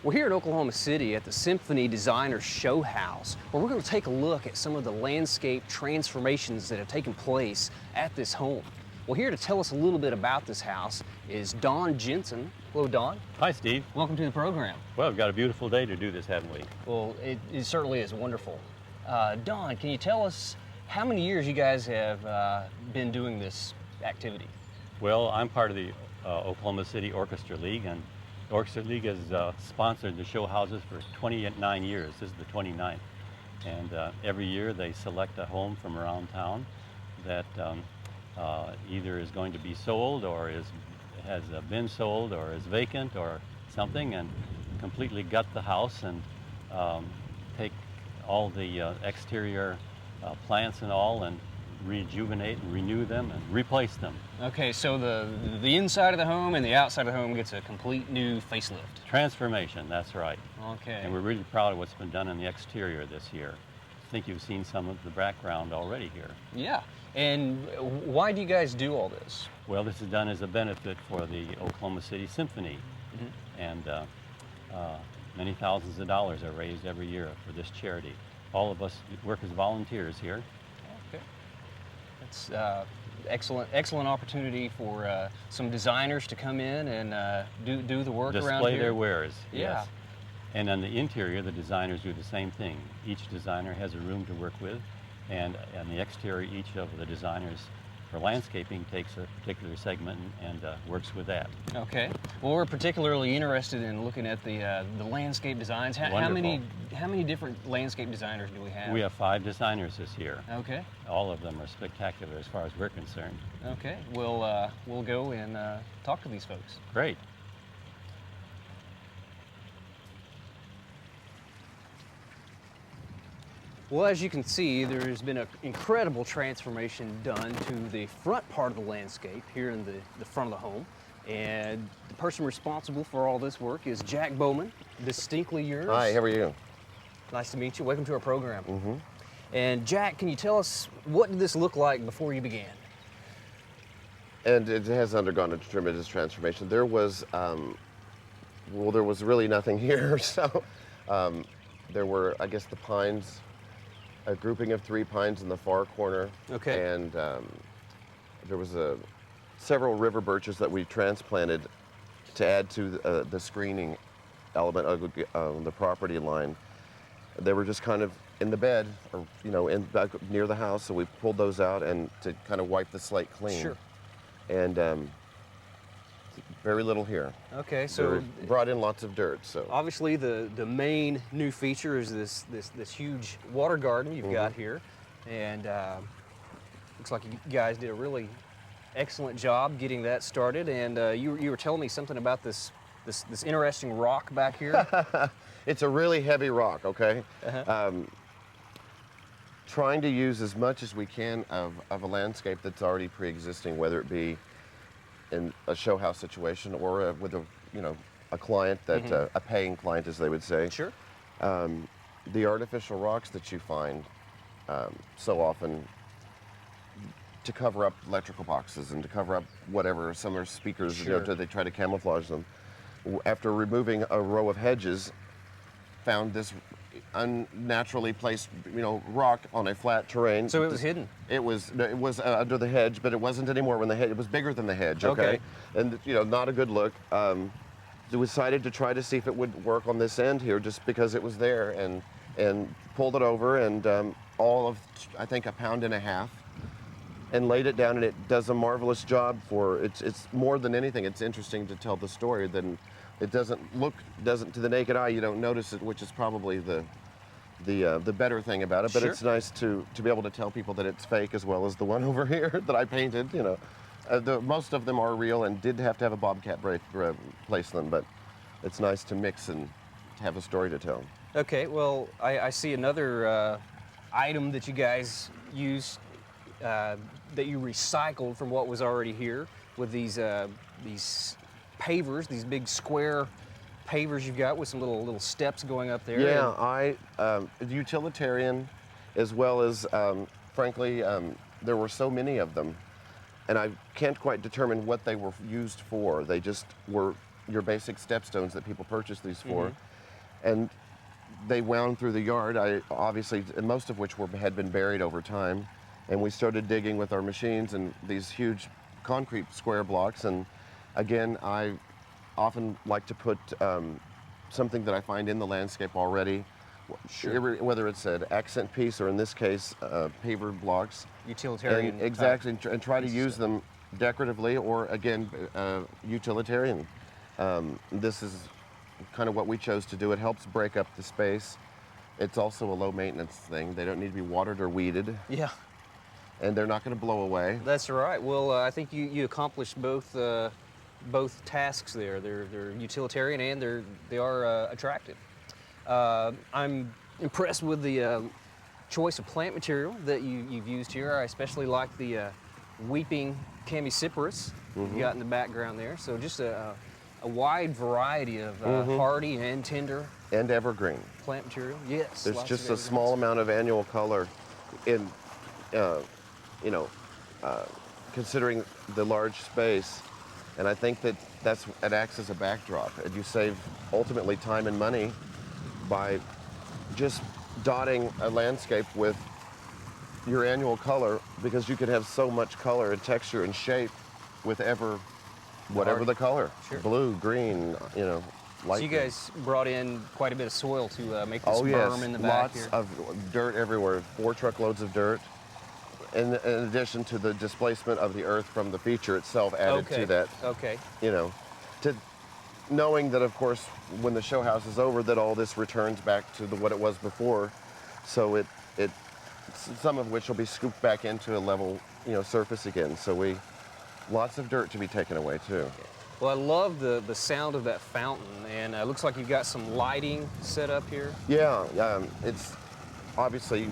We're here in Oklahoma City at the Symphony Designer Showhouse, where we're going to take a look at some of the landscape transformations that have taken place at this home. Well, here to tell us a little bit about this house is Don Jensen. Hello, Don. Hi, Steve. Welcome to the program. Well, we've got a beautiful day to do this, haven't we? Well, it certainly is wonderful. Don, can you tell us how many years you guys have been doing this activity? Well, I'm part of the Oklahoma City Orchestra League, and the Orchestra League has sponsored the show houses for 29 years. This is the 29th. And every year they select a home from around town that either is going to be sold or has been sold or is vacant or something, and completely gut the house and take all the exterior plants and all and rejuvenate and renew them and replace them. Okay, so the inside of the home and the outside of the home gets a complete new facelift. Transformation, that's right. Okay. And we're really proud of what's been done in the exterior this year. I think you've seen some of the background already here. Yeah, and why do you guys do all this? Well, this is done as a benefit for the Oklahoma City Symphony. And many thousands of dollars are raised every year for this charity. All of us work as volunteers here. Okay. It's excellent opportunity for some designers to come in and do the work around here. Display their wares, Yeah. yes. And on the interior, the designers do the same thing. Each designer has a room to work with, and on the exterior, each of the designers for landscaping takes a particular segment and works with that. Okay. Well, we're particularly interested in looking at the landscape designs. How many different landscape designers do we have? We have 5 designers this year. Okay. All of them are spectacular as far as we're concerned. Okay. We'll go and talk to these folks. Great. Well, as you can see, there's been an incredible transformation done to the front part of the landscape here in the front of the home. And the person responsible for all this work is Jack Bowman, distinctly yours. Hi, how are you? Nice to meet you. Welcome to our program. And Jack, can you tell us, what did this look like before you began? And it has undergone a tremendous transformation. There was, well, there was really nothing here. So there were, I guess, the pines, a grouping of 3 pines in the far corner. Okay. And there was several river birches that we transplanted to add to the screening element of the property line. They were just kind of in the bed, or back near the house, so we pulled those out and to kind of wipe the slate clean. Sure. And very little here. Okay, so They brought in lots of dirt. So obviously the main new feature is this huge water garden you've got here, and looks like you guys did a really excellent job getting that started. And you were telling me something about this interesting rock back here. It's a really heavy rock. Okay. Trying to use as much as we can of a landscape that's already pre-existing, whether it be in a show house situation or with a client that a paying client, as they would say. Sure. The artificial rocks that you find so often to cover up electrical boxes and to cover up whatever, some are speakers, Sure. they try to camouflage them. After removing a row of hedges, found this unnaturally placed, rock on a flat terrain. So it was hidden. It was under the hedge, but it wasn't anymore when the hedge. It was bigger than the hedge. Okay. And not a good look. We decided to try to see if it would work on this end here, just because it was there, and pulled it over and all of, I think, 1.5 pounds, and laid it down, and it does a marvelous job for it's more than anything. It's interesting to tell the story than. It doesn't to the naked eye, you don't notice it, which is probably the better thing about it. But Sure. It's nice to be able to tell people that it's fake, as well as the one over here that I painted. Most of them are real and did have to have a bobcat place them, but it's nice to mix and have a story to tell. Okay, well, I see another item that you guys used that you recycled from what was already here with these pavers, these big square pavers you've got with some little steps going up there. Yeah, utilitarian, as well as, frankly, there were so many of them, and I can't quite determine what they were used for. They just were your basic stepstones that people purchase these for. And they wound through the yard, obviously, and most of which had been buried over time. And we started digging with our machines and these huge concrete square blocks. And again, I often like to put something that I find in the landscape already, whether it's an accent piece or in this case, paver blocks. Utilitarian. And exactly, and try to use them decoratively or again, utilitarian. This is kind of what we chose to do. It helps break up the space. It's also a low maintenance thing. They don't need to be watered or weeded. Yeah. And they're not going to blow away. That's right. Well, I think you accomplished both tasks there. They're utilitarian and they are attractive. I'm impressed with the choice of plant material that you've used here. I especially like the weeping Chamaecyparis you got in the background there. So just a wide variety of hardy and tender and evergreen plant material. Yes. There's just a small amount of annual color in, considering the large space, and I think that it acts as a backdrop, and you save ultimately time and money by just dotting a landscape with your annual color, because you could have so much color and texture and shape with whatever the color, blue, green, light. So you guys brought in quite a bit of soil to make this berm in the back here. Lots of dirt everywhere, 4 truckloads of dirt. In addition to the displacement of the earth from the feature itself added to that. Okay. To knowing that, of course, when the show house is over, that all this returns back to what it was before. So it some of which will be scooped back into a level, surface again. So lots of dirt to be taken away too. Okay. Well, I love the sound of that fountain, and it looks like you've got some lighting set up here. Yeah, it's obviously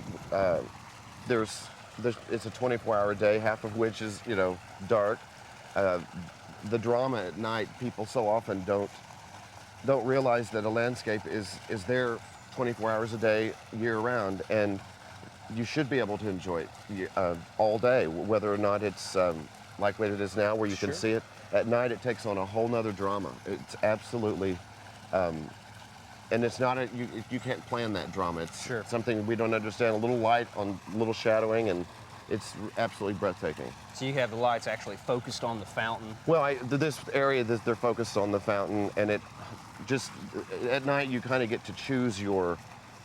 it's a 24-hour day, half of which is dark. The drama at night, people so often don't realize that a landscape is there 24 hours a day, year round, and you should be able to enjoy it all day, whether or not it's like what it is now, where you can see it. At night, it takes on a whole nother drama. It's absolutely, and it's not you can't plan that drama. It's something we don't understand. A little light on a little shadowing, and it's absolutely breathtaking. So you have the lights actually focused on the fountain. Well, this area, they're focused on the fountain, and it just at night you kind of get to choose your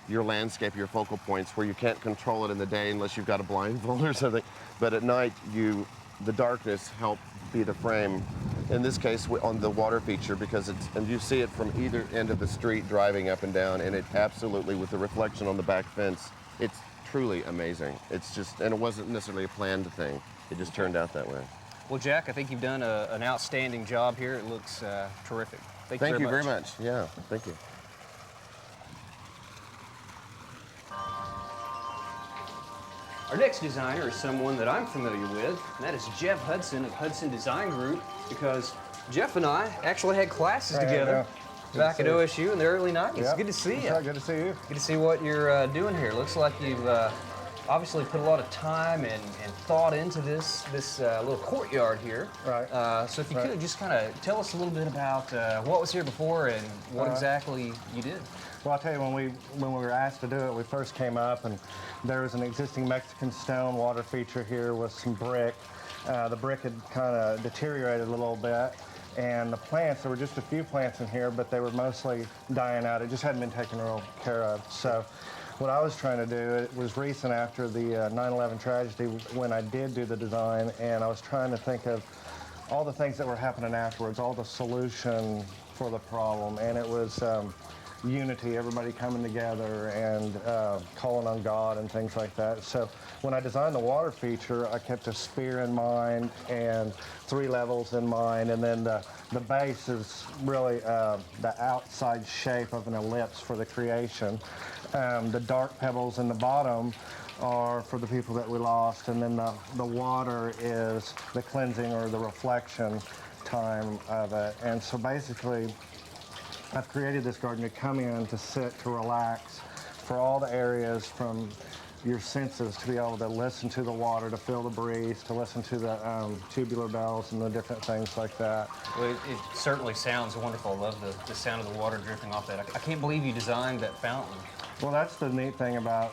landscape, your focal points, where you can't control it in the day unless you've got a blindfold or something. But at night, the darkness helps be the frame. In this case, on the water feature, because and you see it from either end of the street driving up and down, and it absolutely, with the reflection on the back fence, it's truly amazing. It's just, and it wasn't necessarily a planned thing. It just turned out that way. Well, Jack, I think you've done an outstanding job here. It looks terrific. Thank you very much. Yeah, thank you. Our next designer is someone that I'm familiar with, and that is Jeff Hudson of Hudson Design Group, because Jeff and I actually had classes together back at OSU in the early 90s. Yep. Good to see you. Good to see you. Good to see what you're doing here. Looks like you've obviously put a lot of time and thought into this little courtyard here. Right. So if you could just kind of tell us a little bit about what was here before and what exactly you did. Well, I'll tell you, when we were asked to do it, we first came up, and there was an existing Mexican stone water feature here with some brick. The brick had kind of deteriorated a little bit, and the plants, there were just a few plants in here, but they were mostly dying out. It just hadn't been taken real care of. So what I was trying to do, it was recent after the 9/11 tragedy when I did do the design, and I was trying to think of all the things that were happening afterwards, all the solution for the problem, and it was unity, everybody coming together and calling on God and things like that. So when I designed the water feature, I kept a spear in mind and 3 levels in mind, and then the base is really the outside shape of an ellipse for the creation. The dark pebbles in the bottom are for the people that we lost, and then the water is the cleansing or the reflection time of it. And so basically, I've created this garden to come in, to sit, to relax, for all the areas from your senses to be able to listen to the water, to feel the breeze, to listen to the tubular bells and the different things like that. Well, it certainly sounds wonderful. I love the sound of the water drifting off that. I can't believe you designed that fountain. Well, that's the neat thing about,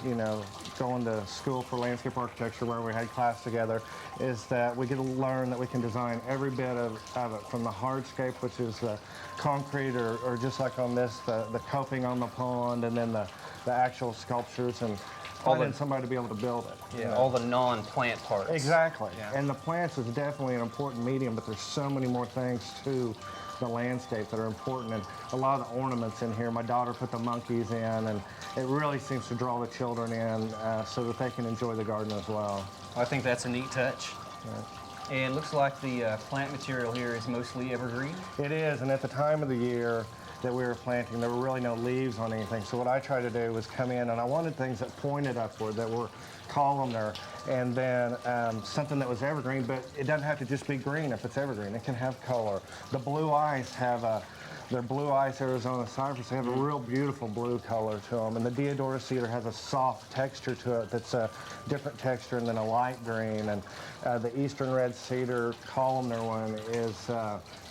you know, going to school for landscape architecture where we had class together, is that we get to learn that we can design every bit of it, from the hardscape, which is the concrete, or just like on this, the coping on the pond, and then the actual sculptures, and finding somebody to be able to build it. Yeah, all the non-plant parts. Exactly. Yeah. And the plants is definitely an important medium, but there's so many more things to the landscape that are important, and a lot of the ornaments in here. My daughter put the monkeys in, and it really seems to draw the children in so that they can enjoy the garden as well. I think that's a neat touch. Right. And it looks like the plant material here is mostly evergreen. It is, and at the time of the year that we were planting, there were really no leaves on anything. So what I tried to do was come in, and I wanted things that pointed upward, that were columnar, and then something that was evergreen, but it doesn't have to just be green if it's evergreen. It can have color. The blue eyes have they're blue eyes Arizona cypress. They have a real beautiful blue color to them. And the Deodora cedar has a soft texture to it that's a different texture than a light green. And the eastern red cedar columnar one is,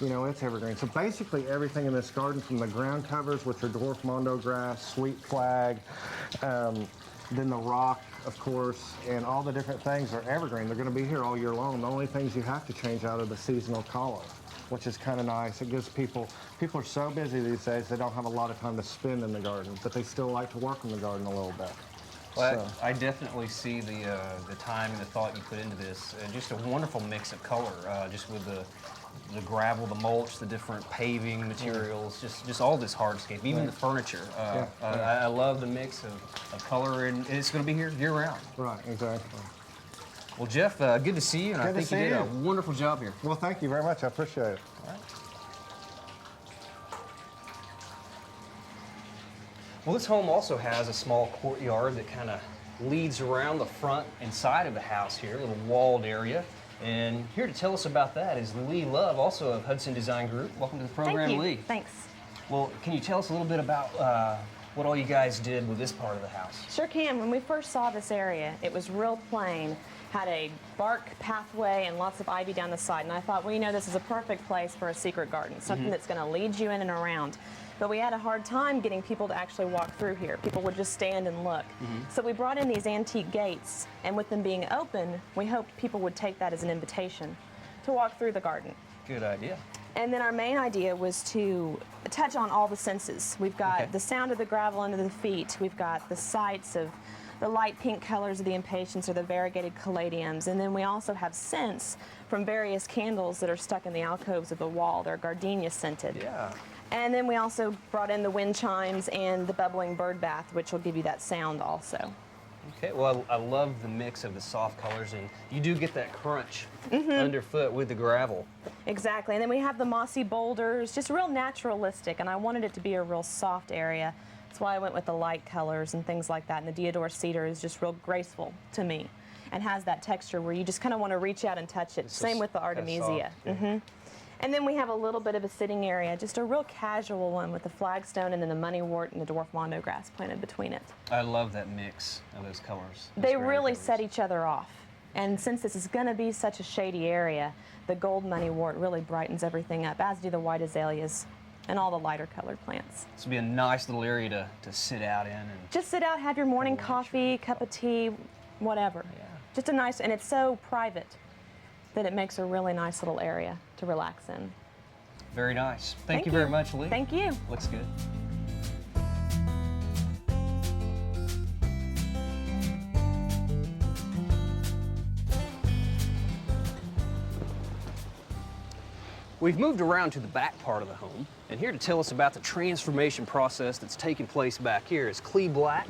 you know, it's evergreen. So basically everything in this garden, from the ground covers, which are dwarf mondo grass, sweet flag, then the rock, of course, and all the different things are evergreen. They're going to be here all year long. The only things you have to change out are the seasonal color, which is kind of nice. It gives people are so busy these days, they don't have a lot of time to spend in the garden, but they still like to work in the garden a little bit. Well, I definitely see the time and the thought you put into this. Just a wonderful mix of color, just with the gravel, the mulch, the different paving materials, just all this hardscape, even the furniture. I love the mix of color, and it's going to be here year-round. Right, exactly. Well, Jeff, good to see you, and I think you did a wonderful job here. Well, thank you very much. I appreciate it. All right. Well, this home also has a small courtyard that kind of leads around the front and side of the house here, a little walled area. And here to tell us about that is Lee Love, also of Hudson Design Group. Welcome to the program, Thank you. Lee. Thanks. Well, can you tell us a little bit about what all you guys did with this part of the house? Sure can. When we first saw this area, it was real plain. Had a bark pathway and lots of ivy down the side. And I thought, well, you know, this is a perfect place for a secret garden, something that's going to lead you in and around. But we had a hard time getting people to actually walk through here. People would just stand and look. So we brought in these antique gates, and with them being open, we hoped people would take that as an invitation to walk through the garden. Good idea. And then our main idea was to touch on all the senses. We've got the sound of the gravel under the feet. We've got the sights of the light pink colors of the impatiens or the variegated caladiums. And then we also have scents from various candles that are stuck in the alcoves of the wall. They're gardenia scented. Yeah. And then we also brought in the wind chimes and the bubbling bird bath, which will give you that sound also. Okay, well, I love the mix of the soft colors, and you do get that crunch underfoot with the gravel. Exactly, and then we have the mossy boulders, just real naturalistic, and I wanted it to be a real soft area. That's why I went with the light colors and things like that, and the Deodora cedar is just real graceful to me and has that texture where you just kind of want to reach out and touch it. Same with the Artemisia. And then we have a little bit of a sitting area, just a real casual one with the flagstone and then the moneywort and the dwarf mondo grass planted between it. I love that mix of those colors. They really set each other off. And since this is going to be such a shady area, the gold moneywort really brightens everything up, as do the white azaleas and all the lighter colored plants. This would be a nice little area to sit out in. And just sit out, have your morning coffee, cup of tea, whatever. Yeah. Just a nice, and it's so private that it makes a really nice little area to relax in. Very nice. Thank you very much, Lee. Thank you. Looks good. We've moved around to the back part of the home, and here to tell us about the transformation process that's taking place back here is Clee Black.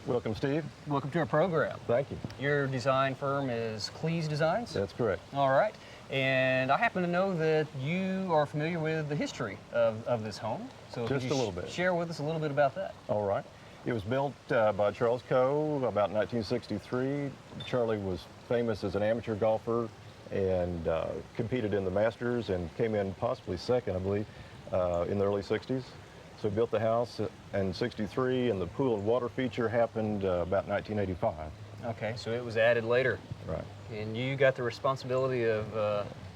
Welcome, Steve. Welcome to our program. Thank you. Your design firm is Clee's Designs? That's correct. All right. And I happen to know that you are familiar with the history of this home. So Just could you a little bit. Share with us a little bit about that. All right. It was built by Charles Coe about 1963. Charlie was famous as an amateur golfer and competed in the Masters and came in possibly second, I believe, in the early 60s. So we built the house in '63, and the pool and water feature happened about 1985. Okay, so it was added later. Right. And you got the responsibility of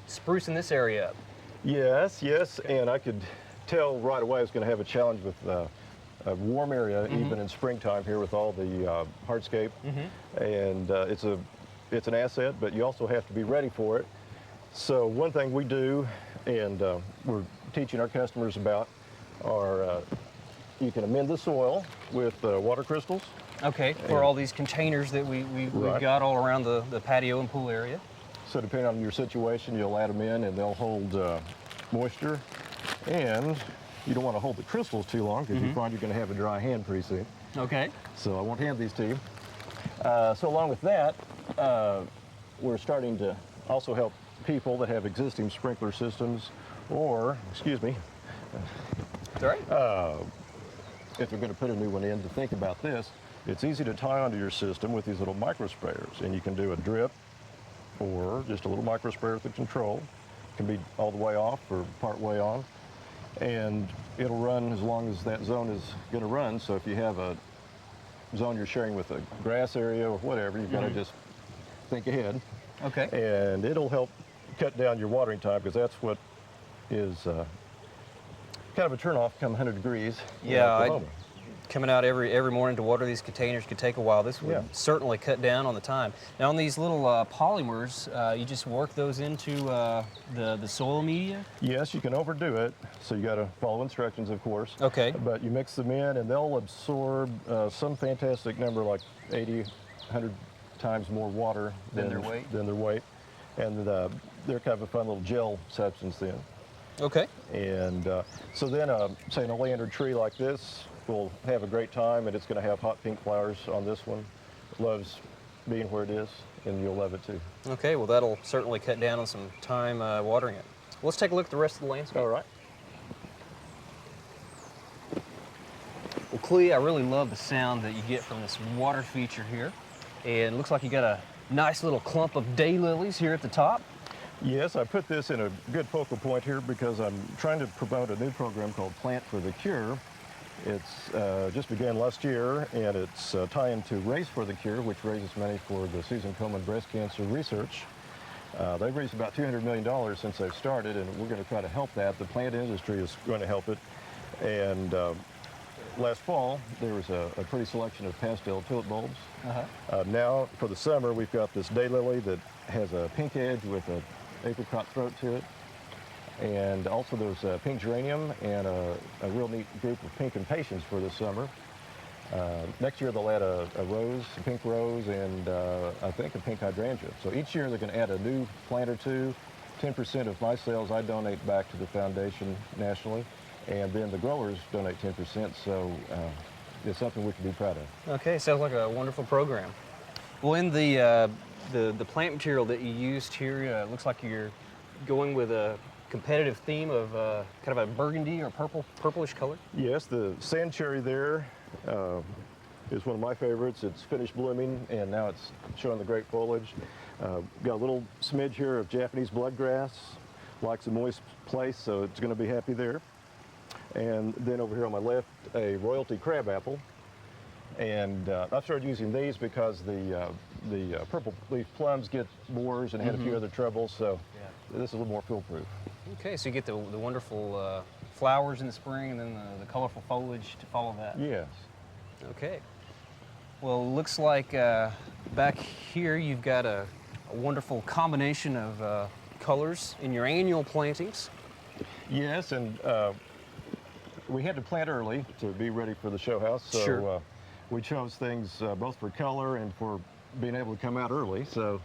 sprucing this area up. Yes, yes, and I could tell right away I was going to have a challenge with a warm area, even in springtime here with all the hardscape. And it's an asset, but you also have to be ready for it. So one thing we do, and we're teaching our customers about, are you can amend the soil with water crystals. Okay, for all these containers that we've Right. got all around the patio and pool area. So depending on your situation, you'll add them in and they'll hold moisture. And you don't want to hold the crystals too long because you find you're going to have a dry hand pretty soon. Okay. So I won't hand these to you. So along with that, we're starting to also help people that have existing sprinkler systems or, excuse me, It's all right. if they're going to put a new one in, to think about this. It's easy to tie onto your system with these little micro sprayers, and you can do a drip or just a little micro sprayer with a control. It can be all the way off or part way on, and it'll run as long as that zone is going to run. So if you have a zone you're sharing with a grass area or whatever, you've got to just think ahead. Okay. And it'll help cut down your watering time, because that's what is kind of a turnoff come 100 degrees in Yeah, Oklahoma. Coming out every morning to water these containers could take a while. This would Yeah. certainly cut down on the time. Now on these little polymers, you just work those into the soil media? Yes, you can overdo it, so you got to follow instructions, of course. Okay. But you mix them in, and they'll absorb some fantastic number, like 80, 100 times more water Than their weight? Than their weight. And they're kind of a fun little gel substance then. Okay. And so then, say an oleander tree like this will have a great time, and it's going to have hot pink flowers on this one. It loves being where it is, and you'll love it too. Okay, well that'll certainly cut down on some time watering it. Let's take a look at the rest of the landscape. All right. Well, Clea, I really love the sound that you get from this water feature here. And it looks like you got a nice little clump of daylilies here at the top. Yes, I put this in a good focal point here because I'm trying to promote a new program called Plant for the Cure. It's just began last year, and it's tying to Race for the Cure, which raises money for the Susan Komen breast cancer research. They've raised about $200 million since they've started, and we're going to try to help that. The plant industry is going to help it. And last fall, there was a pretty selection of pastel tulip bulbs. Now, for the summer, we've got this daylily that has a pink edge with an apricot throat to it. And also there's a pink geranium and a real neat group of pink impatiens for this summer. Next year they'll add a rose, a pink rose, and I think a pink hydrangea. So each year they're going to add a new plant or two. 10% of my sales I donate back to the foundation nationally, and then the growers donate 10%. So it's something we can be proud of. Okay, sounds like a wonderful program. Well, in the plant material that you used here, it looks like you're going with a competitive theme of kind of a burgundy or purplish color. Yes, the sand cherry there is one of my favorites. It's finished blooming, and now it's showing the great foliage. Got a little smidge here of Japanese bloodgrass. Likes a moist place, so it's going to be happy there. And then over here on my left, a royalty crabapple. And I've started using these because the purple leaf plums get borers and had a few other troubles, so this is a little more foolproof. Okay, so you get the wonderful flowers in the spring and then the colorful foliage to follow that. Yes. Okay. Well, looks like back here you've got a wonderful combination of colors in your annual plantings. Yes, and we had to plant early to be ready for the show house, so Sure. We chose things both for color and for being able to come out early. So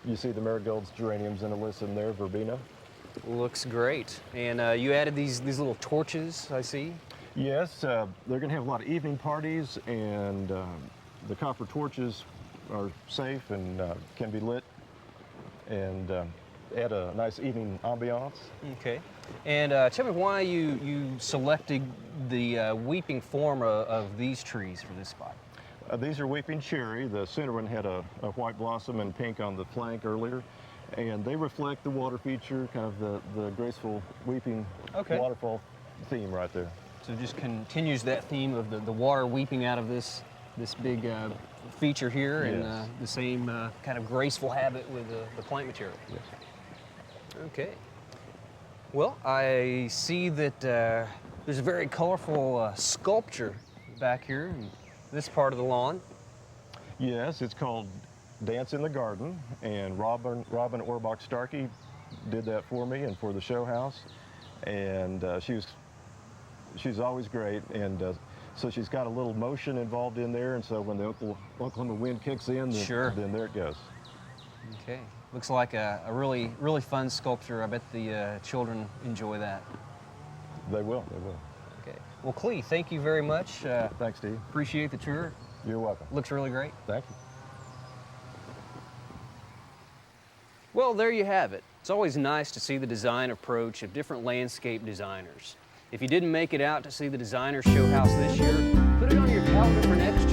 you see the marigolds, geraniums, and alyssum there, verbena. Looks great. And you added these little torches, I see. Yes, they're going to have a lot of evening parties, and the copper torches are safe and can be lit and add a nice evening ambiance. Okay. And tell me why you selected the weeping form of these trees for this spot. These are weeping cherry. The center one had a white blossom and pink on the flank earlier, and they reflect the water feature, kind of the graceful weeping Okay. waterfall theme right there. So it just continues that theme of the water weeping out of this big feature here, and Yes. the same kind of graceful habit with the plant material. Yes. Okay. Well, I see that there's a very colorful sculpture back here in this part of the lawn. Yes, it's called Dance in the Garden, and Robin Orbach Starkey did that for me and for the show house, and she's always great, and so she's got a little motion involved in there, and so when the Oklahoma wind kicks in, Sure. then there it goes. Okay. Looks like a really fun sculpture. I bet the children enjoy that. They will, they will. Okay. Well, Clee, thank you very much. Thanks, Steve. Appreciate the tour. You're welcome. Looks really great. Thank you. Well, there you have it. It's always nice to see the design approach of different landscape designers. If you didn't make it out to see the Designer Showhouse this year, put it on your calendar for next year.